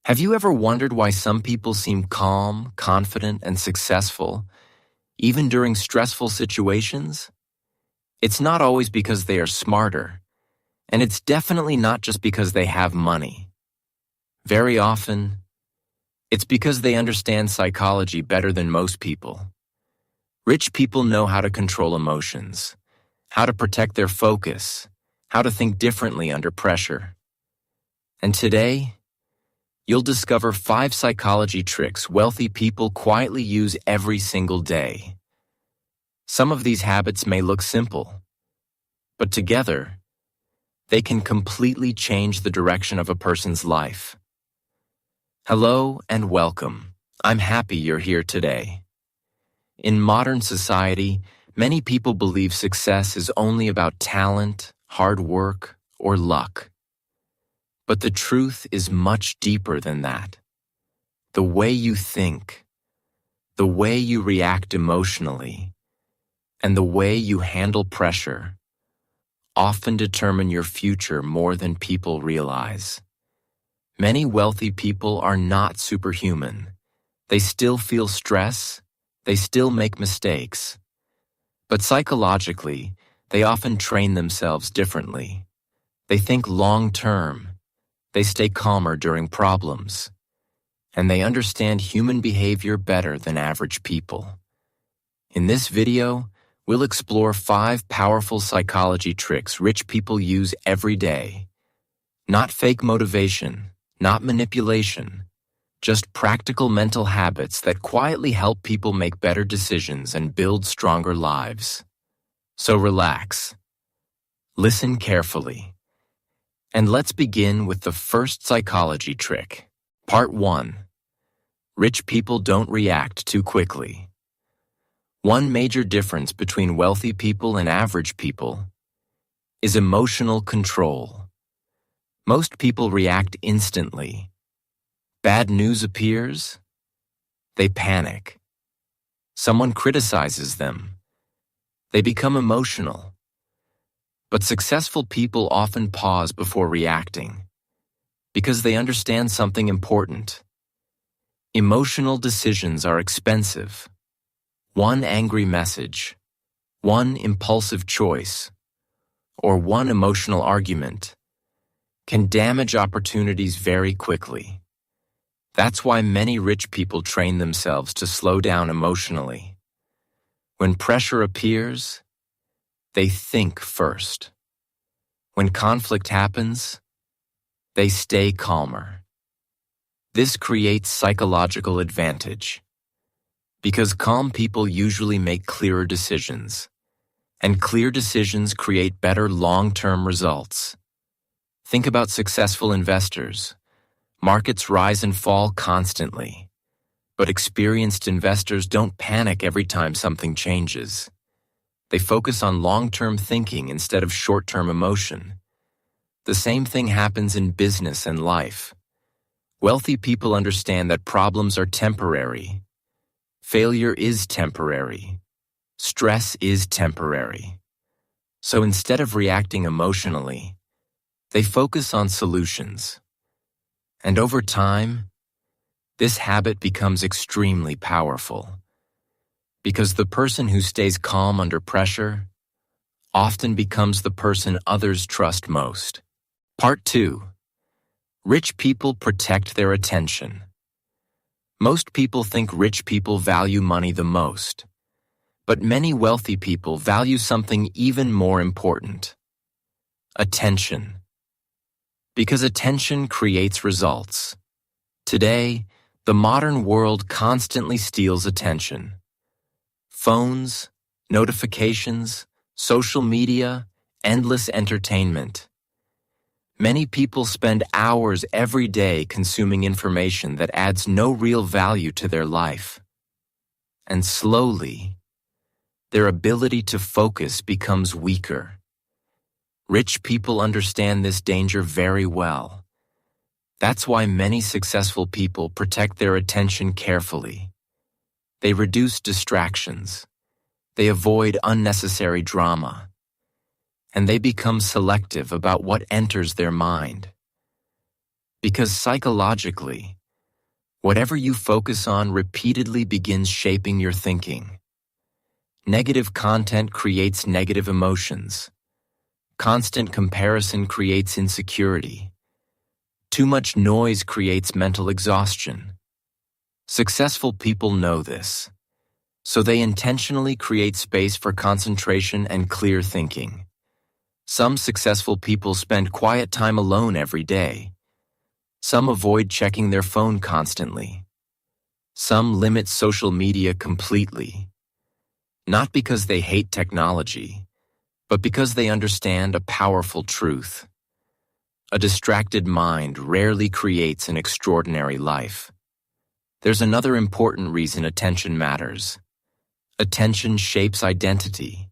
Have you ever wondered why some people seem calm, confident, and successful, even during stressful situations? It's not always because they are smarter, and it's definitely not just because they have money. Very often, it's because they understand psychology better than most people. Rich people know how to control emotions, how to protect their focus, how to think differently under pressure. And today, you'll discover 5 psychology tricks wealthy people quietly use every single day. Some of these habits may look simple, but together, they can completely change the direction of a person's life. Hello and welcome. I'm happy you're here today. In modern society, many people believe success is only about talent, hard work, or luck. But the truth is much deeper than that. The way you think, the way you react emotionally, and the way you handle pressure often determine your future more than people realize. Many wealthy people are not superhuman. They still feel stress, they still make mistakes. But psychologically, they often train themselves differently. They think long-term. They stay calmer during problems, and they understand human behavior better than average people. In this video, we'll explore 5 powerful psychology tricks rich people use every day. Not fake motivation, not manipulation, just practical mental habits that quietly help people make better decisions and build stronger lives. So relax. Listen carefully. And let's begin with the first psychology trick. Part 1. Rich people don't react too quickly. One major difference between wealthy people and average people is emotional control. Most people react instantly. Bad news appears, they panic. Someone criticizes them, they become emotional. But successful people often pause before reacting because they understand something important. Emotional decisions are expensive. One angry message, one impulsive choice, or one emotional argument can damage opportunities very quickly. That's why many rich people train themselves to slow down emotionally. When pressure appears, they think first. When conflict happens, they stay calmer. This creates psychological advantage because calm people usually make clearer decisions, and clear decisions create better long-term results. Think about successful investors. Markets rise and fall constantly, but experienced investors don't panic every time something changes. They focus on long-term thinking instead of short-term emotion. The same thing happens in business and life. Wealthy people understand that problems are temporary. Failure is temporary. Stress is temporary. So instead of reacting emotionally, they focus on solutions. And over time, this habit becomes extremely powerful. Because the person who stays calm under pressure often becomes the person others trust most. Part 2. Rich people protect their attention. Most people think rich people value money the most, but many wealthy people value something even more important: attention. Because attention creates results. Today, the modern world constantly steals attention. Phones, notifications, social media, endless entertainment. Many people spend hours every day consuming information that adds no real value to their life. And slowly, their ability to focus becomes weaker. Rich people understand this danger very well. That's why many successful people protect their attention carefully. They reduce distractions. They avoid unnecessary drama. And they become selective about what enters their mind. Because psychologically, whatever you focus on repeatedly begins shaping your thinking. Negative content creates negative emotions. Constant comparison creates insecurity. Too much noise creates mental exhaustion. Successful people know this, so they intentionally create space for concentration and clear thinking. Some successful people spend quiet time alone every day. Some avoid checking their phone constantly. Some limit social media completely. Not because they hate technology, but because they understand a powerful truth. A distracted mind rarely creates an extraordinary life. There's another important reason attention matters. Attention shapes identity.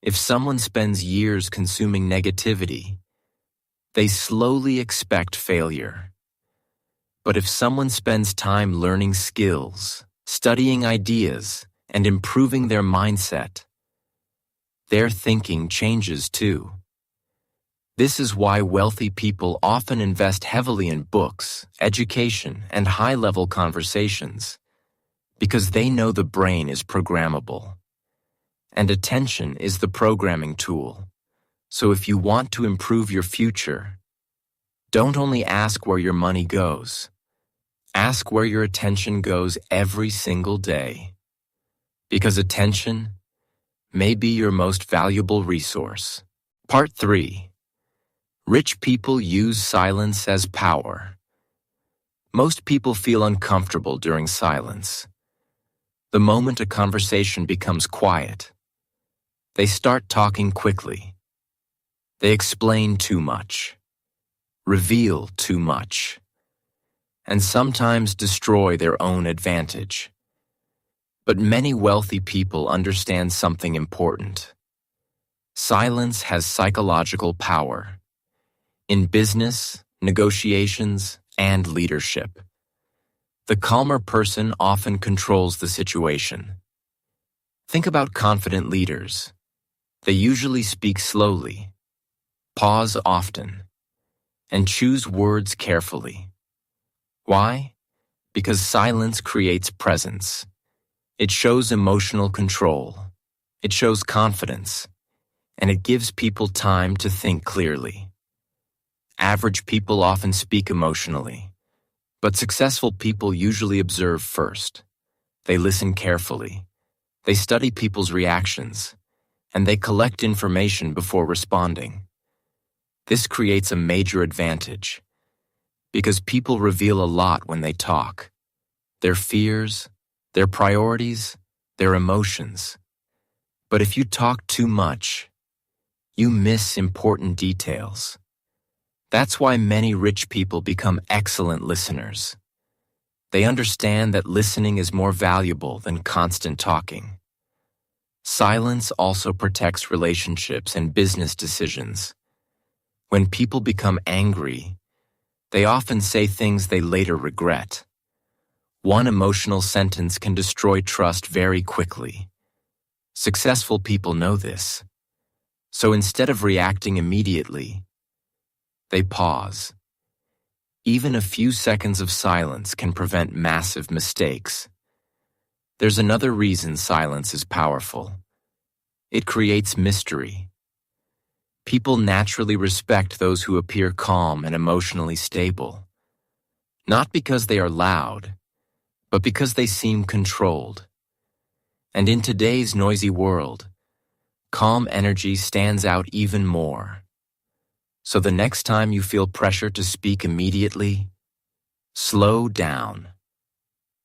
If someone spends years consuming negativity, they slowly expect failure. But if someone spends time learning skills, studying ideas, and improving their mindset, their thinking changes too. This is why wealthy people often invest heavily in books, education, and high-level conversations, because they know the brain is programmable. And attention is the programming tool. So if you want to improve your future, don't only ask where your money goes. Ask where your attention goes every single day. Because attention may be your most valuable resource. Part 3. Rich people use silence as power. Most people feel uncomfortable during silence. The moment a conversation becomes quiet, they start talking quickly. They explain too much, reveal too much, and sometimes destroy their own advantage. But many wealthy people understand something important. Silence has psychological power. In business, negotiations, and leadership, the calmer person often controls the situation. Think about confident leaders. They usually speak slowly, pause often, and choose words carefully. Why? Because silence creates presence. It shows emotional control. It shows confidence, and it gives people time to think clearly. Average people often speak emotionally, but successful people usually observe first. They listen carefully. They study people's reactions, and they collect information before responding. This creates a major advantage, because people reveal a lot when they talk. Their fears, their priorities, their emotions. But if you talk too much, you miss important details. That's why many rich people become excellent listeners. They understand that listening is more valuable than constant talking. Silence also protects relationships and business decisions. When people become angry, they often say things they later regret. One emotional sentence can destroy trust very quickly. Successful people know this. So instead of reacting immediately, they pause. Even a few seconds of silence can prevent massive mistakes. There's another reason silence is powerful. It creates mystery. People naturally respect those who appear calm and emotionally stable. Not because they are loud, but because they seem controlled. And in today's noisy world, calm energy stands out even more. So the next time you feel pressure to speak immediately, slow down.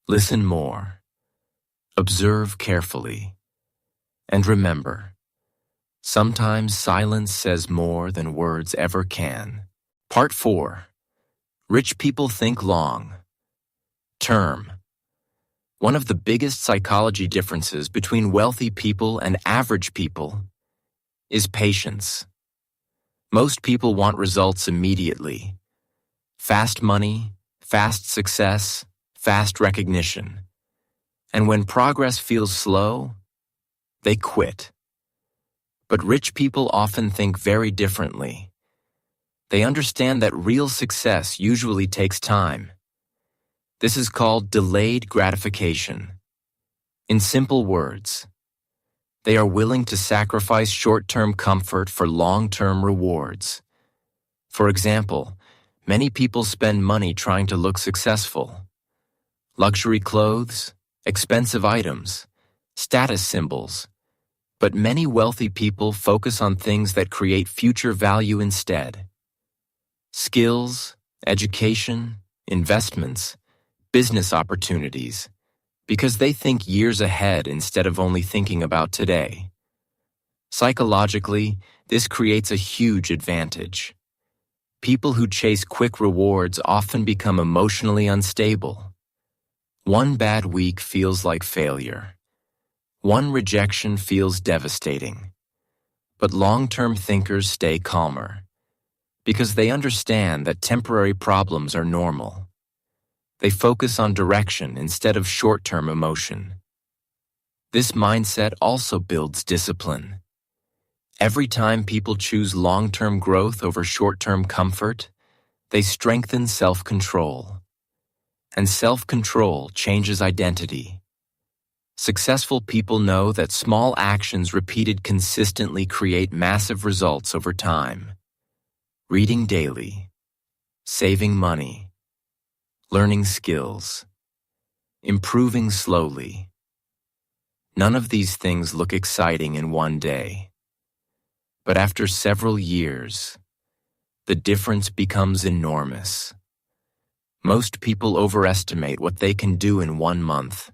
Listen more. Observe carefully. And remember, sometimes silence says more than words ever can. Part 4. Rich people think long. Term. One of the biggest psychology differences between wealthy people and average people is patience. Most people want results immediately. Fast money, fast success, fast recognition. And when progress feels slow, they quit. But rich people often think very differently. They understand that real success usually takes time. This is called delayed gratification. In simple words, they are willing to sacrifice short-term comfort for long-term rewards. For example, many people spend money trying to look successful. Luxury clothes, expensive items, status symbols. But many wealthy people focus on things that create future value instead. Skills, education, investments, business opportunities, because they think years ahead instead of only thinking about today. Psychologically, this creates a huge advantage. People who chase quick rewards often become emotionally unstable. One bad week feels like failure. One rejection feels devastating. But long-term thinkers stay calmer, because they understand that temporary problems are normal. They focus on direction instead of short-term emotion. This mindset also builds discipline. Every time people choose long-term growth over short-term comfort, they strengthen self-control. And self-control changes identity. Successful people know that small actions repeated consistently create massive results over time. Reading daily, saving money, learning skills, improving slowly. None of these things look exciting in one day. But after several years, the difference becomes enormous. Most people overestimate what they can do in 1 month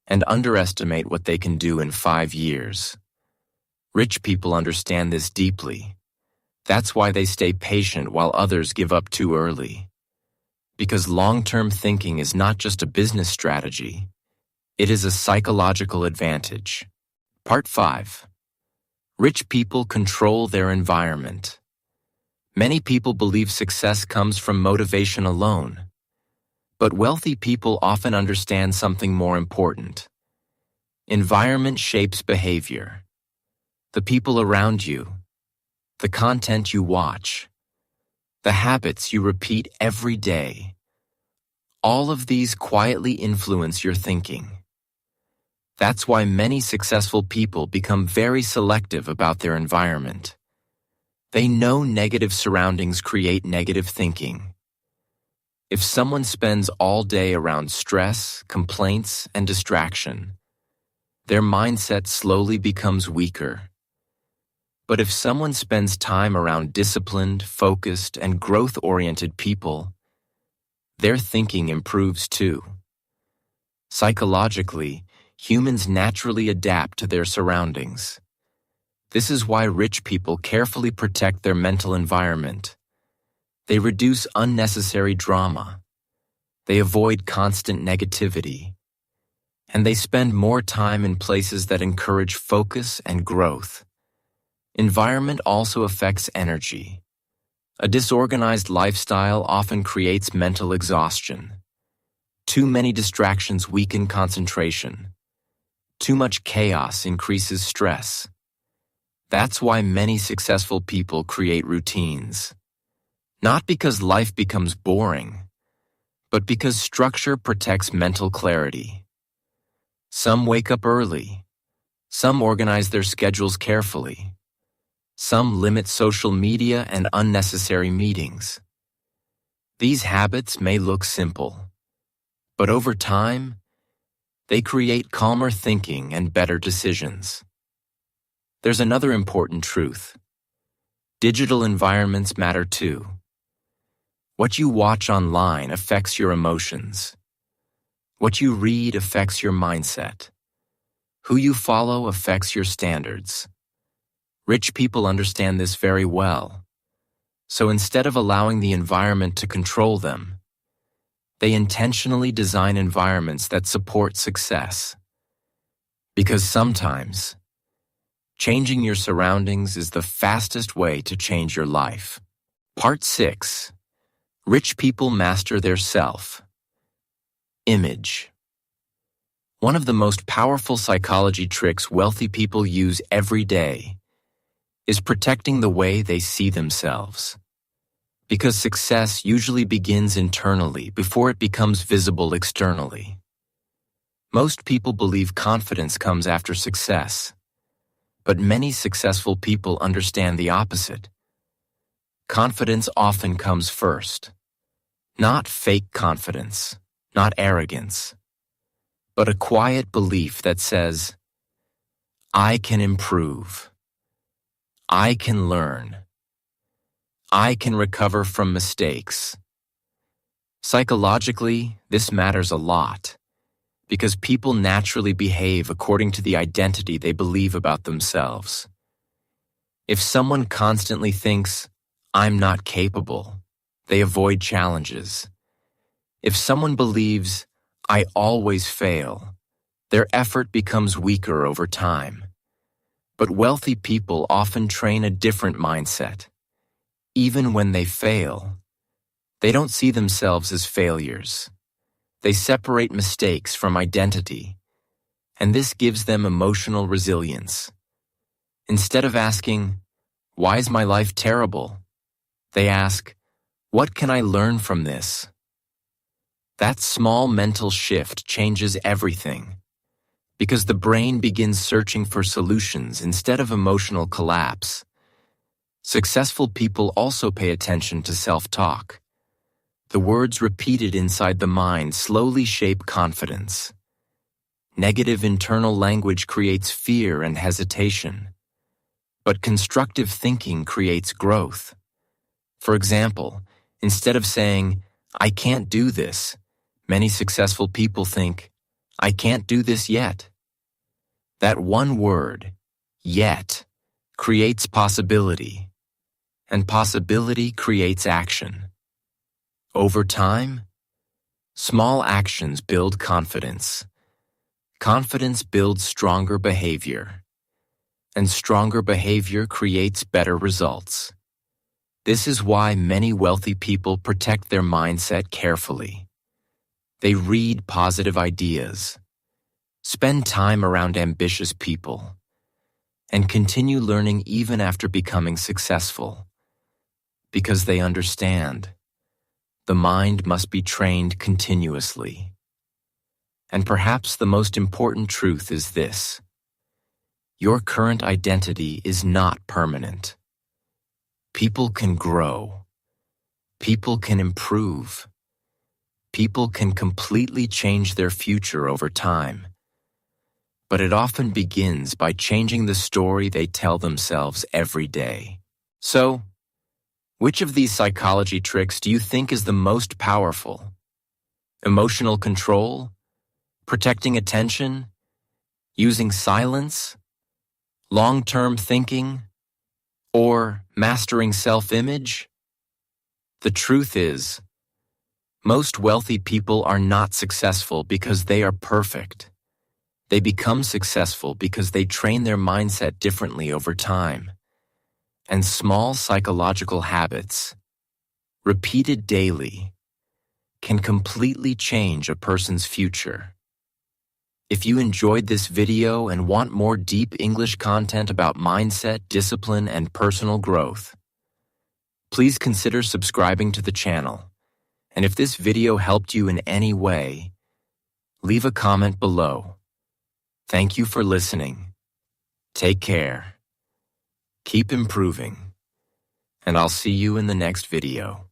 and underestimate what they can do in 5 years. Rich people understand this deeply. That's why they stay patient while others give up too early. Because long-term thinking is not just a business strategy, it is a psychological advantage. Part 5. Rich people control their environment. Many people believe success comes from motivation alone. But wealthy people often understand something more important. Environment shapes behavior. The people around you, the content you watch, the habits you repeat every day. All of these quietly influence your thinking. That's why many successful people become very selective about their environment. They know negative surroundings create negative thinking. If someone spends all day around stress, complaints, and distraction, their mindset slowly becomes weaker. But if someone spends time around disciplined, focused, and growth-oriented people, their thinking improves too. Psychologically, humans naturally adapt to their surroundings. This is why rich people carefully protect their mental environment. They reduce unnecessary drama. They avoid constant negativity. And they spend more time in places that encourage focus and growth. Environment also affects energy. A disorganized lifestyle often creates mental exhaustion. Too many distractions weaken concentration. Too much chaos increases stress. That's why many successful people create routines. Not because life becomes boring, but because structure protects mental clarity. Some wake up early. Some organize their schedules carefully. Some limit social media and unnecessary meetings. These habits may look simple, but over time, they create calmer thinking and better decisions. There's another important truth. Digital environments matter too. What you watch online affects your emotions. What you read affects your mindset. Who you follow affects your standards. Rich people understand this very well. So instead of allowing the environment to control them, they intentionally design environments that support success. Because sometimes, changing your surroundings is the fastest way to change your life. Part 6. Rich people master their self-image. One of the most powerful psychology tricks wealthy people use every day is protecting the way they see themselves. Because success usually begins internally before it becomes visible externally. Most people believe confidence comes after success, but many successful people understand the opposite. Confidence often comes first. Not fake confidence, not arrogance, but a quiet belief that says, I can improve. I can learn. I can recover from mistakes. Psychologically, this matters a lot because people naturally behave according to the identity they believe about themselves. If someone constantly thinks, I'm not capable, they avoid challenges. If someone believes, I always fail, their effort becomes weaker over time. But wealthy people often train a different mindset. Even when they fail, they don't see themselves as failures. They separate mistakes from identity, and this gives them emotional resilience. Instead of asking, why is my life terrible? They ask, what can I learn from this? That small mental shift changes everything, because the brain begins searching for solutions instead of emotional collapse. Successful people also pay attention to self-talk. The words repeated inside the mind slowly shape confidence. Negative internal language creates fear and hesitation, but constructive thinking creates growth. For example, instead of saying, I can't do this, many successful people think, I can't do this yet. That one word, yet, creates possibility, and possibility creates action. Over time, small actions build confidence. Confidence builds stronger behavior, and stronger behavior creates better results. This is why many wealthy people protect their mindset carefully. They read positive ideas, spend time around ambitious people, and continue learning even after becoming successful. Because they understand, the mind must be trained continuously. And perhaps the most important truth is this: your current identity is not permanent. People can grow. People can improve. People can completely change their future over time. But it often begins by changing the story they tell themselves every day. So, which of these psychology tricks do you think is the most powerful? Emotional control? Protecting attention? Using silence? Long-term thinking? Or mastering self-image? The truth is, most wealthy people are not successful because they are perfect. They become successful because they train their mindset differently over time. And small psychological habits, repeated daily, can completely change a person's future. If you enjoyed this video and want more deep English content about mindset, discipline, and personal growth, please consider subscribing to the channel. And if this video helped you in any way, leave a comment below. Thank you for listening. Take care. Keep improving. And I'll see you in the next video.